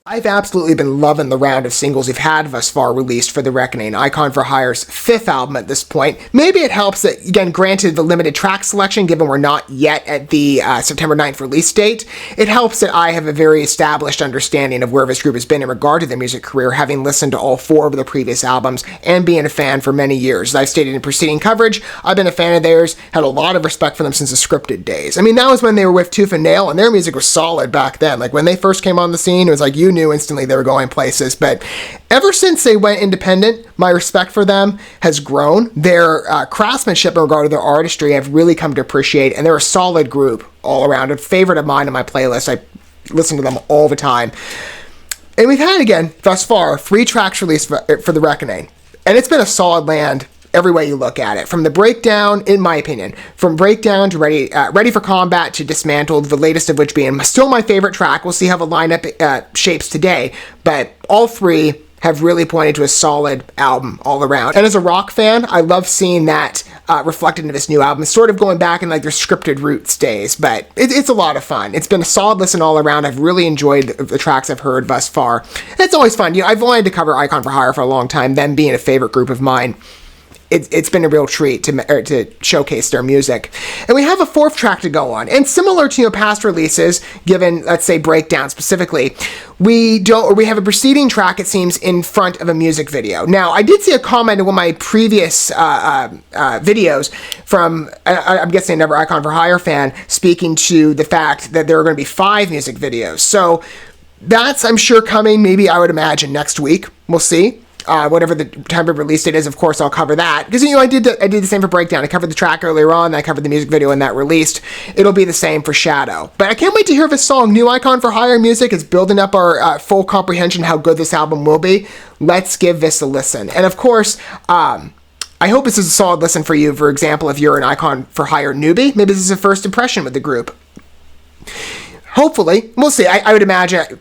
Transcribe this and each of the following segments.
I've absolutely been loving the round of singles we've had thus far released for The Reckoning, Icon for Hire's 5th album at this point. Maybe it helps that, again, granted the limited track selection, given we're not yet at the September 9th release date, it helps that I have a very established understanding of where this group has been in regard to their music career, having listened to all 4 of their previous albums and being a fan for many years. As I've stated in preceding coverage, I've been a fan of theirs, had a lot of respect for them since the Scripted days. I mean, that was when they were with Tooth and Nail, and their music was solid back then. Like, when they first came on the scene, it was like you knew instantly they were going places. But ever since they went independent, my respect for them has grown. Their craftsmanship in regard to their artistry I've really come to appreciate, and they're a solid group all around. A favorite of mine on my playlist. I listen to them all the time. And we've had, again, thus far, 3 tracks released for The Reckoning. And it's been a solid land every way you look at it. From the breakdown, in my opinion, from breakdown to Ready for Combat to Dismantled, the latest of which being still my favorite track. We'll see how the lineup shapes today, but all 3 have really pointed to a solid album all around. And as a rock fan, I love seeing that reflected in this new album. It's sort of going back in like their Scripted roots days, but it's a lot of fun. It's been a solid listen all around. I've really enjoyed the tracks I've heard thus far. It's always fun. You know, I've wanted to cover Icon for Hire for a long time, them being a favorite group of mine. It's been a real treat to showcase their music. And we have a 4th track to go on. And similar to past releases, given, let's say, Breakdown specifically, we have a preceding track, it seems, in front of a music video. Now, I did see a comment in one of my previous videos from, I'm guessing another Icon for Hire fan, speaking to the fact that there are going to be 5 music videos. So that's, I'm sure, coming, maybe I would imagine, next week. We'll see. Whatever the time of release date is, of course, I'll cover that. Because, you know, I did the same for Breakdown. I covered the track earlier on, then I covered the music video and that released. It'll be the same for Shadow. But I can't wait to hear this song. New Icon for Hire music is building up our full comprehension how good this album will be. Let's give this a listen. And, of course, I hope this is a solid listen for you. For example, if you're an Icon for Hire newbie, maybe this is a first impression with the group. Hopefully. We'll see. I would imagine...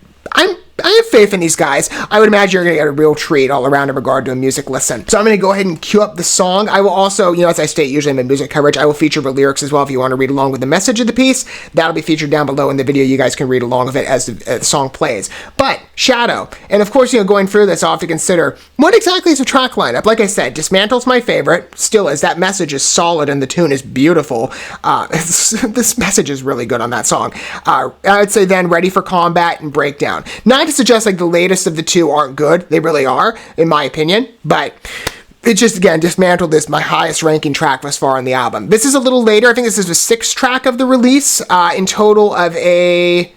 I have faith in these guys. I would imagine you're going to get a real treat all around in regard to a music listen. So I'm going to go ahead and cue up the song. I will also, you know, as I state usually in my music coverage, I will feature the lyrics as well if you want to read along with the message of the piece. That'll be featured down below in the video. You guys can read along with it as the song plays. But Shadow. And of course, you know, going through this, I'll have to consider what exactly is the track lineup. Like I said, Dismantle's my favorite. Still is. That message is solid and the tune is beautiful. This message is really good on that song. I would say then Ready for Combat and Breakdown. Not to suggest like the latest of the 2 aren't good. They really are, in my opinion. But it's just, again, Dismantled is my highest ranking track thus far on the album. This is a little later. I think this is the 6th track of the release in total of a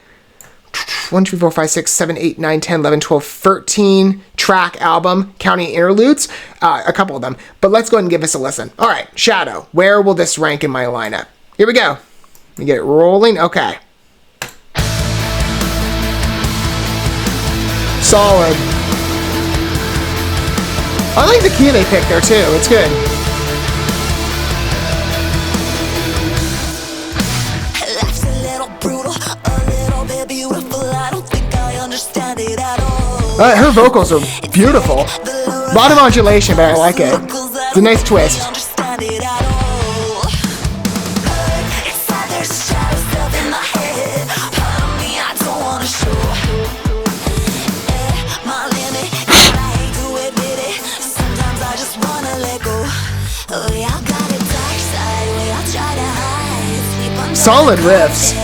1, 2, 4, 5, 6, 7, 8, 9, 10, 11, 12, 13 track album, counting interludes, a couple of them. But let's go ahead and give this a listen. All right, Shadow. Where will this rank in my lineup? Here we go. Let me get it rolling. Okay. Solid. I like the key they picked there too. It's good. Life's a little brutal, a little bit beautiful. I don't think I understand it at all. Her vocals are beautiful. A lot of modulation, but I like it. It's a nice twist. Solid riffs.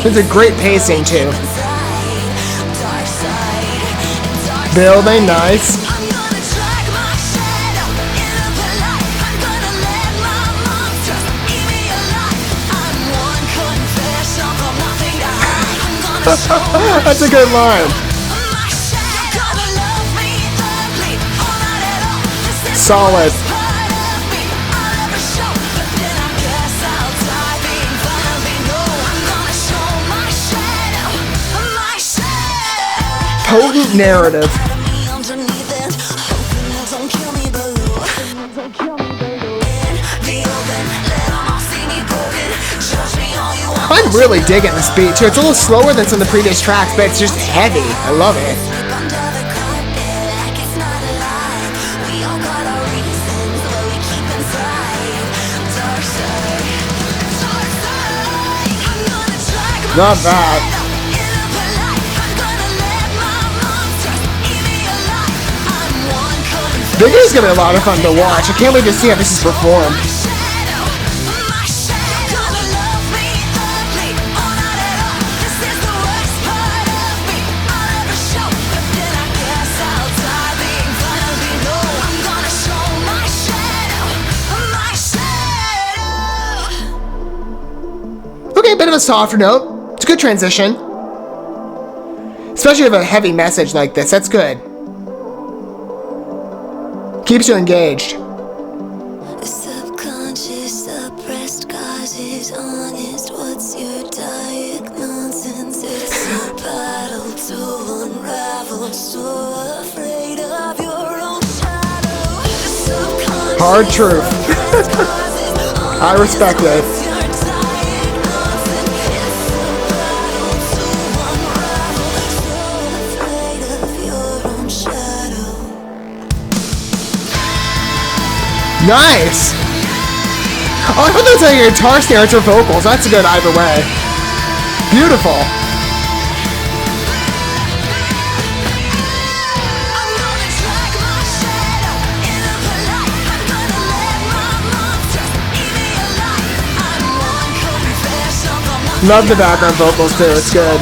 There's a great pacing too. Building nice. That's a good line. Solid. Potent narrative. I'm really digging this beat too. It's a little slower than some of the previous tracks, but it's just heavy. I love it. Love that. This is going to be a lot of fun to watch. I can't wait to see how this is performed. Okay, a bit of a softer note. It's a good transition. Especially with a heavy message like this. That's good. Keeps you engaged. The subconscious suppressed causes honest. What's your diagnosis? It's a battle to unravel. So afraid of your own shadow. Hard truth. I respect it. Nice! Oh, I thought that was like your guitar snares or vocals. That's good either way. Beautiful. Love the background vocals too. It's good.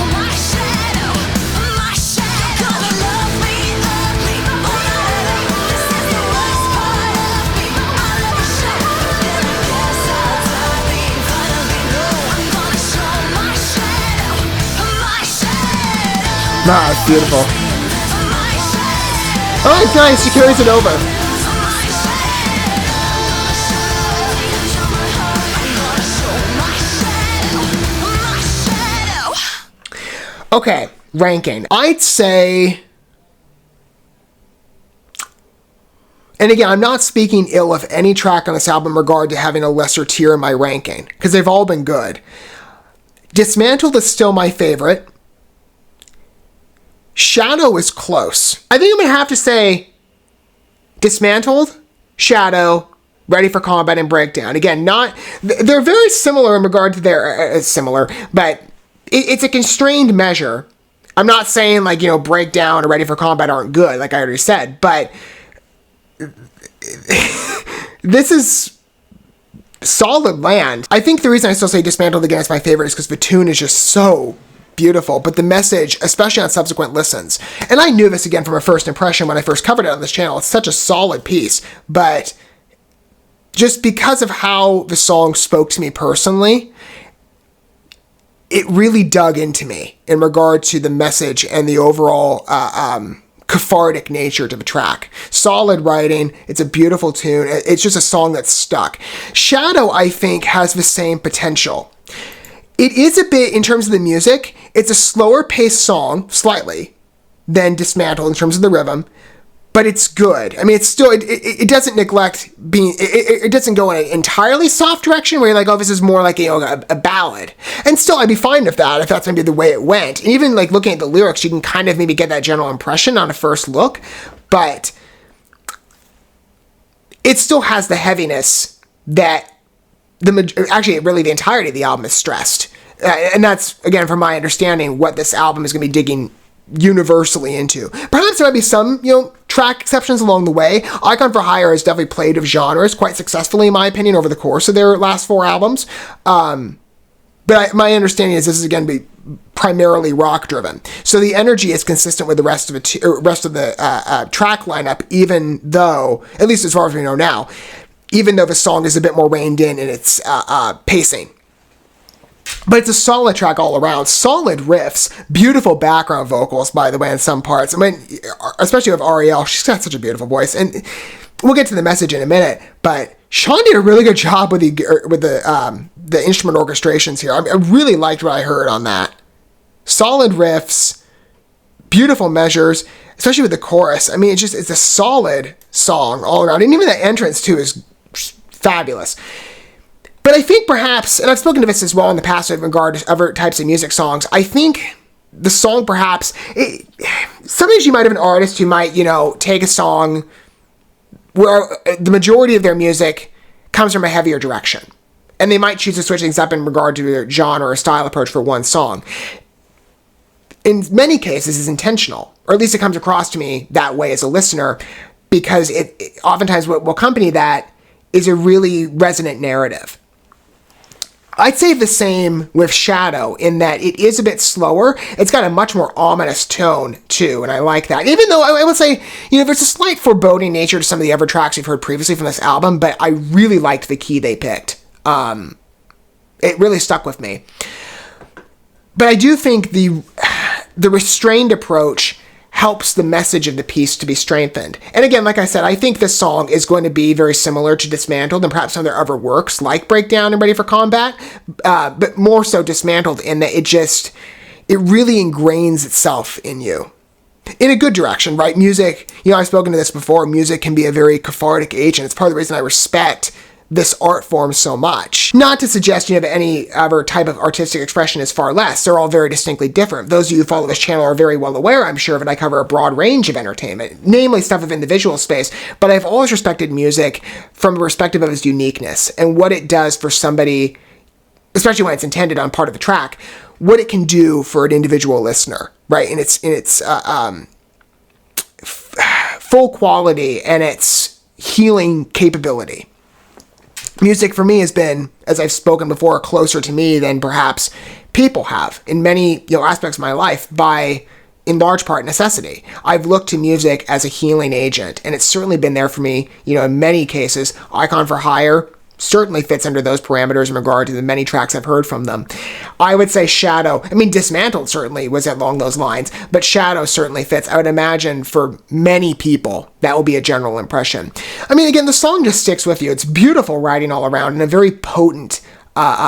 Nah, it's beautiful. Oh, it's nice. She carries it over. Okay, ranking. I'd say... And again, I'm not speaking ill of any track on this album in regard to having a lesser tier in my ranking, because they've all been good. Dismantled is still my favorite. Shadow is close. I think I'm going to have to say Dismantled, Shadow, Ready for Combat, and Breakdown. Again, they're very similar in regard to their, similar, but it's a constrained measure. I'm not saying like, Breakdown or Ready for Combat aren't good, like I already said, but this is solid land. I think the reason I still say Dismantled again is my favorite is because the tune is just so beautiful, but the message, especially on subsequent listens, and I knew this again from a first impression when I first covered it on this channel, it's such a solid piece, but just because of how the song spoke to me personally, it really dug into me in regard to the message and the overall cathartic nature to the track. Solid writing, it's a beautiful tune, it's just a song that's stuck. Shadow, I think, has the same potential. It is a bit, in terms of the music, it's a slower paced song, slightly, than Dismantled in terms of the rhythm, but it's good. I mean, it's still, it doesn't neglect being, it doesn't go in an entirely soft direction where you're like, oh, this is more like, a ballad. And still, I'd be fine with that if that's maybe the way it went. And even like looking at the lyrics, you can kind of maybe get that general impression on a first look, but it still has the heaviness that really the entirety of the album is stressed. And that's, again, from my understanding, what this album is going to be digging universally into. Perhaps there might be some, track exceptions along the way. Icon for Hire has definitely played with genres quite successfully, in my opinion, over the course of their last 4 albums. But my understanding is this is, again, be primarily rock-driven. So the energy is consistent with the rest of the track lineup, even though, at least as far as we know now, even though the song is a bit more reined in its pacing. But it's a solid track all around. Solid riffs. Beautiful background vocals, by the way, in some parts. I mean, especially with Ariel. She's got such a beautiful voice. And we'll get to the message in a minute. But Sean did a really good job with the instrument orchestrations here. I really liked what I heard on that. Solid riffs. Beautiful measures. Especially with the chorus. I mean, it's a solid song all around. And even the entrance, too, is fabulous. But I think perhaps, and I've spoken to this as well in the past in regard to other types of music songs, I think the song perhaps, sometimes you might have an artist who might, take a song where the majority of their music comes from a heavier direction. And they might choose to switch things up in regard to their genre or style approach for one song. In many cases, it's intentional, or at least it comes across to me that way as a listener, because it oftentimes what will accompany that is a really resonant narrative. I'd say the same with Shadow in that it is a bit slower. It's got a much more ominous tone too, and I like that. Even though I would say, there's a slight foreboding nature to some of the other tracks we've heard previously from this album, but I really liked the key they picked. It really stuck with me. But I do think the restrained approach helps the message of the piece to be strengthened. And again, like I said, I think this song is going to be very similar to Dismantled and perhaps some of their other works like Breakdown and Ready for Combat, but more so Dismantled in that it really ingrains itself in you. In a good direction, right? Music, I've spoken to this before, music can be a very cathartic agent. It's part of the reason I respect this art form so much. Not to suggest, that any other type of artistic expression is far less. They're all very distinctly different. Those of you who follow this channel are very well aware, I'm sure, that I cover a broad range of entertainment, namely stuff within the visual space, but I've always respected music from the perspective of its uniqueness and what it does for somebody, especially when it's intended on part of the track, what it can do for an individual listener, right? In its full quality and its healing capability. Music for me has been, as I've spoken before, closer to me than perhaps people have in many aspects of my life by, in large part, necessity. I've looked to music as a healing agent, and it's certainly been there for me, in many cases. Icon for Hire certainly fits under those parameters in regard to the many tracks I've heard from them. I would say Shadow, Dismantled certainly was along those lines, but Shadow certainly fits. I would imagine for many people, that will be a general impression. Again, the song just sticks with you. It's beautiful writing all around and a very potent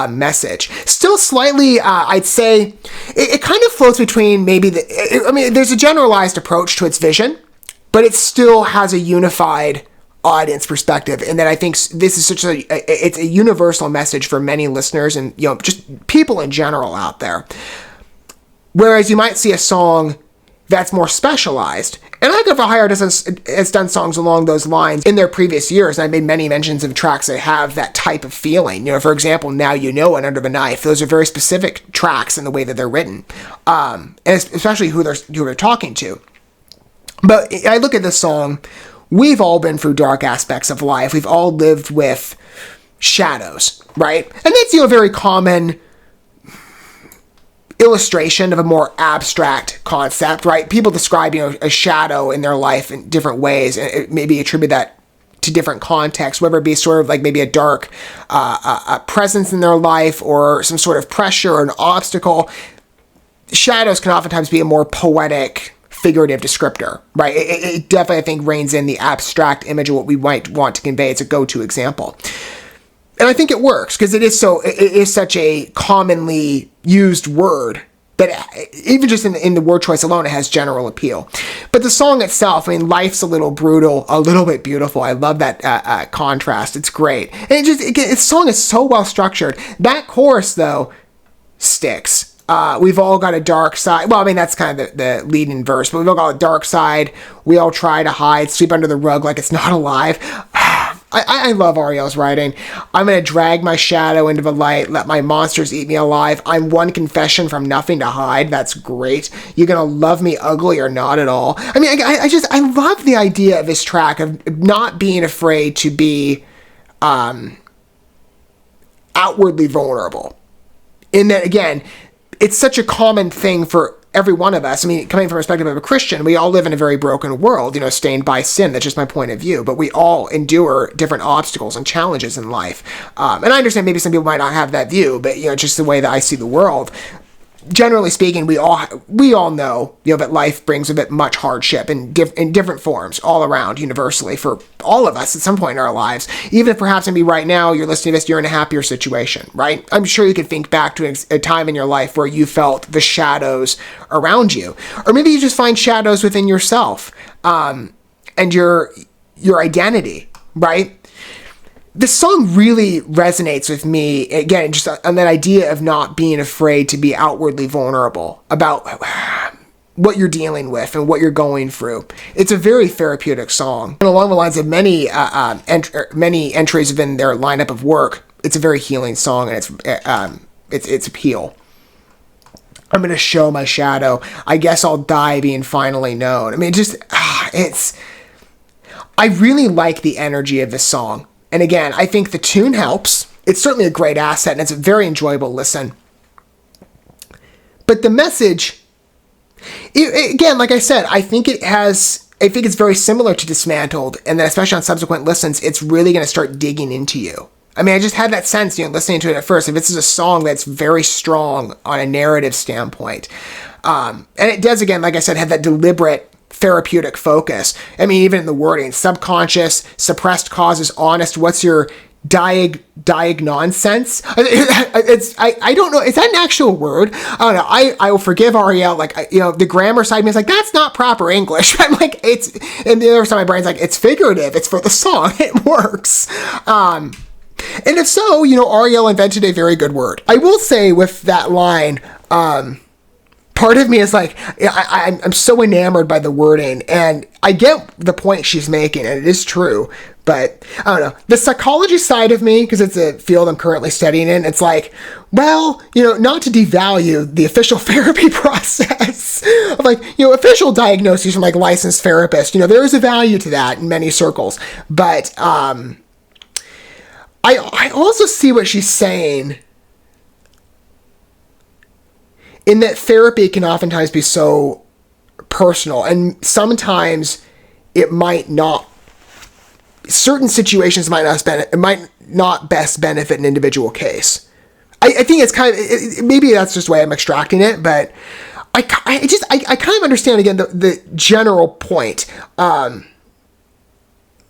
message. Still slightly, I'd say, it kind of floats between maybe there's a generalized approach to its vision, but it still has a unified audience perspective, and that I think this is it's a universal message for many listeners and just people in general out there. Whereas you might see a song that's more specialized, and Icon for Hire has done songs along those lines in their previous years, and I've made many mentions of tracks that have that type of feeling. For example, Now You Know and Under the Knife. Those are very specific tracks in the way that they're written, and especially who they're talking to. But I look at this song. We've all been through dark aspects of life. We've all lived with shadows, right? And that's, a very common illustration of a more abstract concept, right? People describe, a shadow in their life in different ways, and maybe attribute that to different contexts, whether it be sort of like maybe a dark presence in their life or some sort of pressure or an obstacle. Shadows can oftentimes be a more poetic, figurative descriptor, right? It definitely, I think, reins in the abstract image of what we might want to convey as a go-to example. And I think it works because it is such a commonly used word that even just in the word choice alone, it has general appeal. But the song itself, life's a little brutal, a little bit beautiful. I love that contrast. It's great. And the song is so well structured. That chorus, though, sticks. We've all got a dark side. Well, that's kind of the lead-in verse, but we've all got a dark side. We all try to hide, sweep under the rug like it's not alive. I love Ariel's writing. I'm going to drag my shadow into the light, let my monsters eat me alive. I'm one confession from nothing to hide. That's great. You're going to love me ugly or not at all. I love the idea of this track of not being afraid to be outwardly vulnerable. In that, again, it's such a common thing for every one of us. Coming from the perspective of a Christian, we all live in a very broken world, stained by sin. That's just my point of view. But we all endure different obstacles and challenges in life. And I understand maybe some people might not have that view, but, just the way that I see the world. Generally speaking, we all know, that life brings a bit much hardship in different forms all around, universally, for all of us at some point in our lives. Even if perhaps maybe right now you're listening to this, you're in a happier situation, right? I'm sure you could think back to a time in your life where you felt the shadows around you. Or maybe you just find shadows within yourself and your identity, right? This song really resonates with me, again, just on that idea of not being afraid to be outwardly vulnerable about what you're dealing with and what you're going through. It's a very therapeutic song. And along the lines of many entries within their lineup of work, it's a very healing song, and it's appeal. I'm going to show my shadow. I guess I'll die being finally known. I mean, I really like the energy of this song. And again, I think the tune helps. It's certainly a great asset, and it's a very enjoyable listen. But the message, again, like I said, I think it's very similar to Dismantled, and then especially on subsequent listens, it's really going to start digging into you. I mean, I just had that sense, listening to it at first, if this is a song that's very strong on a narrative standpoint. And it does, again, like I said, have that deliberate therapeutic focus. I mean, even in the wording, subconscious, suppressed causes, honest, what's your nonsense? I don't know. Is that an actual word? I don't know. I will forgive Ariel. The grammar side means that's not proper English. I'm like, and the other side of my brain's like, it's figurative. It's for the song. It works. And if so, Ariel invented a very good word. I will say with that line, part of me is like, I'm so enamored by the wording, and I get the point she's making, and it is true, but I don't know. The psychology side of me, because it's a field I'm currently studying in, it's like, well, not to devalue the official therapy process of official diagnoses from licensed therapists, there is a value to that in many circles, but, I also see what she's saying in that therapy can oftentimes be so personal, and sometimes it might not, certain situations might not best benefit an individual case. I think it's kind of, maybe that's just the way I'm extracting it, but I kind of understand, again, the general point.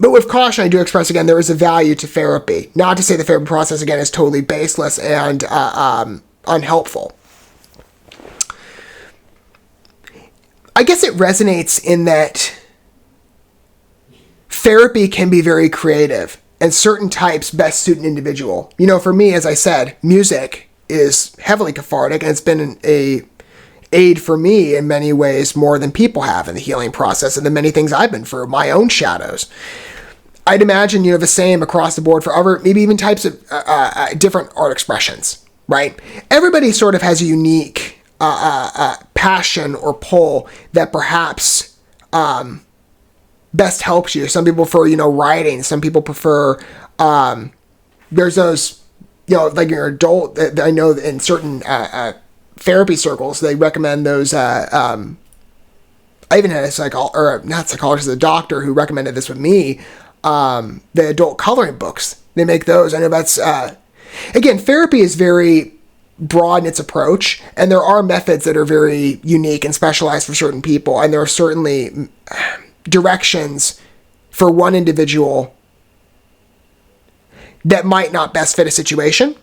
But with caution, I do express, again, there is a value to therapy. Not to say the therapy process, again, is totally baseless and unhelpful. I guess it resonates in that therapy can be very creative, and certain types best suit an individual. For me, as I said, music is heavily cathartic, and it's been a aid for me in many ways more than people have in the healing process, and the many things I've been through, my own shadows. I'd imagine, the same across the board for other, maybe even types of different art expressions, right? Everybody sort of has a unique passion or pull that perhaps best helps you. Some people prefer, writing. Some people prefer, there's those, like your adult, I know in certain therapy circles, they recommend those, I even had a doctor who recommended this with me, the adult coloring books. They make those. I know that's, again, therapy is very broad in its approach, and there are methods that are very unique and specialized for certain people, and there are certainly directions for one individual that might not best fit a situation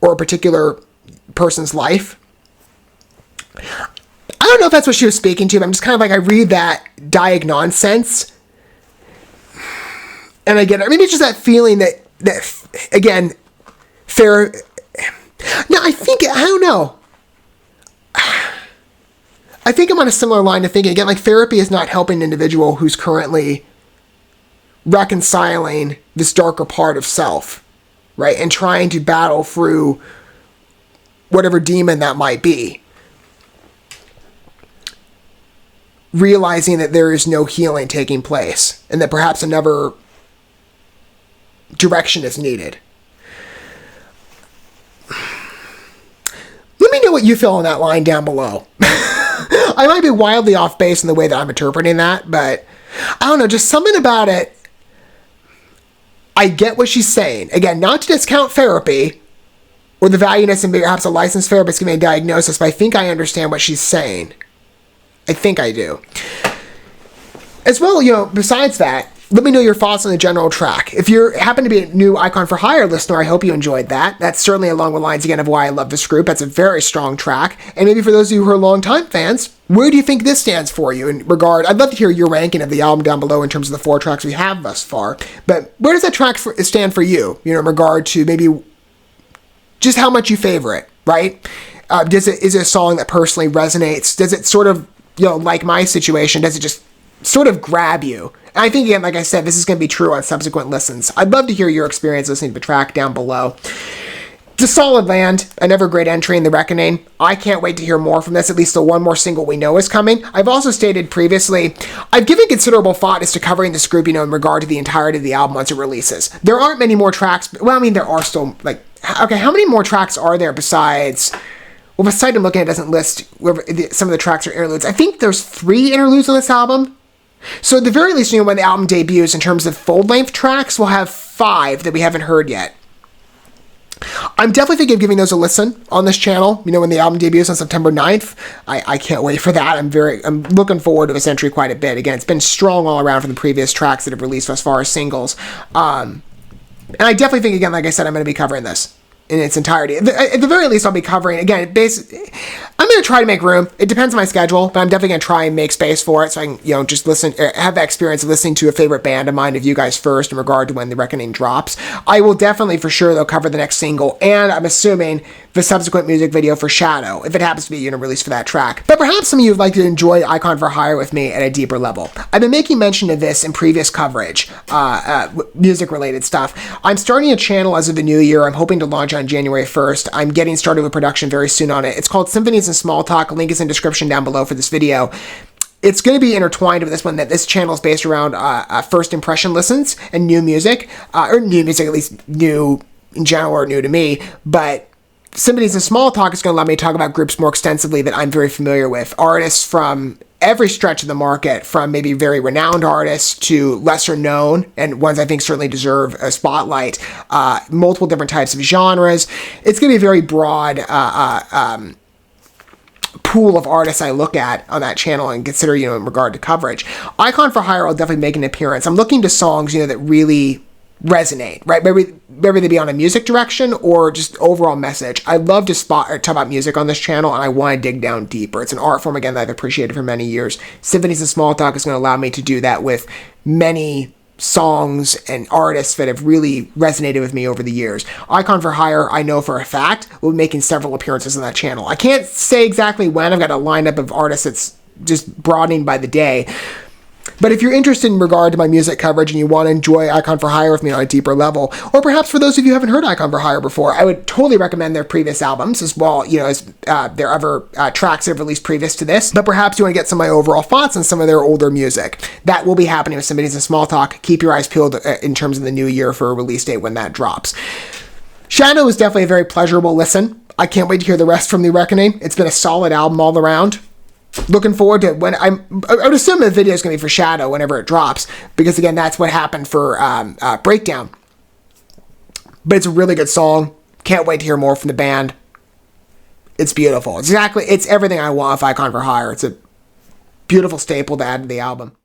or a particular person's life. I don't know if that's what she was speaking to, but I'm just kind of I read that nonsense, and I get it. Maybe it's just that feeling that again, now, I don't know. I think I'm on a similar line of thinking. Again, therapy is not helping an individual who's currently reconciling this darker part of self, right? And trying to battle through whatever demon that might be. Realizing that there is no healing taking place, and that perhaps another direction is needed. Let me know what you feel on that line down below. I might be wildly off base in the way that I'm interpreting that, but I don't know, just something about it. I get what she's saying. Again, not to discount therapy or the valueness in perhaps a licensed therapist giving a diagnosis, but I think I understand what she's saying. I think I do. As well, besides that, let me know your thoughts on the general track. If you happen to be a new Icon for Hire listener, I hope you enjoyed that. That's certainly along the lines, again, of why I love this group. That's a very strong track. And maybe for those of you who are longtime fans, where do you think this stands for you in regard? I'd love to hear your ranking of the album down below in terms of the 4 tracks we have thus far. But where does that track stand for you, in regard to maybe just how much you favor it, right? Is it a song that personally resonates? Does it sort of, like my situation, does it just sort of grab you I think, again, like I said, this is going to be true on subsequent listens. I'd love to hear your experience listening to the track down below. It's a solid land, another great entry in The Reckoning. I can't wait to hear more from this, at least the one more single we know is coming. I've also stated previously, I've given considerable thought as to covering this group, in regard to the entirety of the album once it releases. There aren't many more tracks, well, I mean, there are still, okay, how many more tracks are there besides... Well, the site I'm looking at doesn't list some of the tracks are interludes. I think there's 3 interludes on this album. So at the very least, when the album debuts, in terms of full-length tracks, we'll have 5 that we haven't heard yet. I'm definitely thinking of giving those a listen on this channel, when the album debuts on September 9th. I can't wait for that. I'm looking forward to this entry quite a bit. Again, it's been strong all around from the previous tracks that have released as far as singles. And I definitely think, again, like I said, I'm going to be covering this in its entirety. At the very least, I'll be covering, again, I'm going to try to make room. It depends on my schedule, but I'm definitely going to try and make space for it so I can, just listen, have that experience of listening to a favorite band of mine, of you guys first, in regard to when The Reckoning drops. I will definitely, for sure, though, cover the next single, and I'm assuming the subsequent music video for Shadow, if it happens to be, released for that track. But perhaps some of you would like to enjoy Icon for Hire with me at a deeper level. I've been making mention of this in previous coverage, music-related stuff. I'm starting a channel as of the new year. I'm hoping to launch on January 1st. I'm getting started with production very soon on it. It's called Symphonies and Small Talk. Link is in description down below for this video. It's going to be intertwined with this one, that this channel is based around first impression listens and new music, or new music, at least new in general or new to me, but Symphonies and Small Talk is going to allow me to talk about groups more extensively that I'm very familiar with. Artists from every stretch of the market, from maybe very renowned artists to lesser known, and ones I think certainly deserve a spotlight, multiple different types of genres. It's going to be a very broad pool of artists I look at on that channel and consider, in regard to coverage. Icon for Hire will definitely make an appearance. I'm looking to songs, that really resonate, right? Maybe they be on a music direction or just overall message. I love to talk about music on this channel, and I want to dig down deeper. It's an art form, again, that I've appreciated for many years. Symphonies and Small Talk is going to allow me to do that with many songs and artists that have really resonated with me over the years. Icon for Hire, I know for a fact, will be making several appearances on that channel. I can't say exactly when. I've got a lineup of artists that's just broadening by the day. But if you're interested in regard to my music coverage and you want to enjoy Icon for Hire with me on a deeper level, or perhaps for those of you who haven't heard Icon for Hire before, I would totally recommend their previous albums as well, as their other tracks that have released previous to this. But perhaps you want to get some of my overall thoughts on some of their older music. That will be happening with Symphonies and Small Talk. Keep your eyes peeled in terms of the new year for a release date when that drops. Shadow is definitely a very pleasurable listen. I can't wait to hear the rest from The Reckoning. It's been a solid album all around. Looking forward to when I would assume the video is going to be for Shadow whenever it drops, because again, that's what happened for Breakdown. But it's a really good song. Can't wait to hear more from the band. It's beautiful. It's everything I want of Icon for Hire. It's a beautiful staple to add to the album.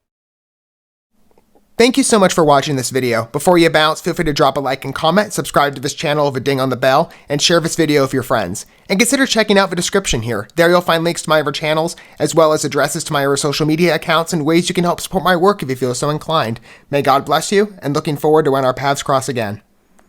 Thank you so much for watching this video. Before you bounce, feel free to drop a like and comment, subscribe to this channel with a ding on the bell, and share this video with your friends. And consider checking out the description here. There you'll find links to my other channels, as well as addresses to my other social media accounts and ways you can help support my work if you feel so inclined. May God bless you, and looking forward to when our paths cross again.